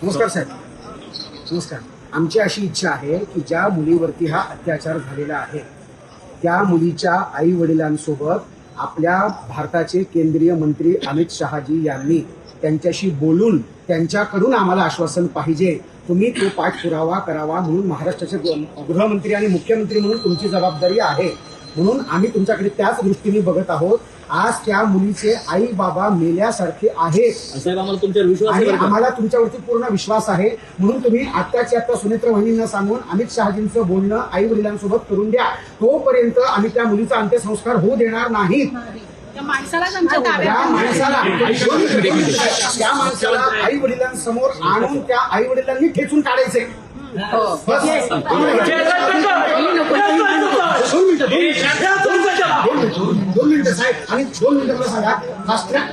नमस्कार साहेब. नमस्कार. आमची अशी इच्छा आहे की ज्या मुलीवरती हा अत्याचार झालेला आहे त्या मुलीच्या आई वडिलांसोबत आपल्या भारताचे केंद्रीय मंत्री अमित शहाजी यांनी त्यांच्याशी बोलून त्यांच्याकडून आम्हाला आश्वासन पाहिजे. तुम्ही तो पाठपुरावा करावा म्हणून महाराष्ट्राचे गृहमंत्री आणि मुख्यमंत्री म्हणून तुमची जबाबदारी आहे. म्हणून आम्ही तुमच्याकडे त्याच दृष्टीने बघत आहोत. आज त्या मुलीचे आई बाबा मेल्यासारखे आहेत. साहेब, आम्हाला तुमच्यावर विश्वास आणि आहे बरं का? आम्हाला तुमच्यावरती पूर्ण विश्वास आहे. म्हणून तुम्ही आत्ताच्या आत्ता सुनेत्र वहिनींना सांगून अमित शहाजींचं बोलणं आई वडिलांसोबत करून द्या. तोपर्यंत आम्ही त्या मुलीचा अंत्यसंस्कार होऊ देणार नाहीत. त्या माणसालाच आमच्या त्या ताब्यात माणसाला आई वडिलांसमोर आणून त्या आई वडिलांनी खेचून काढायचे. बस. दोन मिनिटं साहेब. आणि 2 मिनिटं मला सांगा फास्ट ट्रॅक.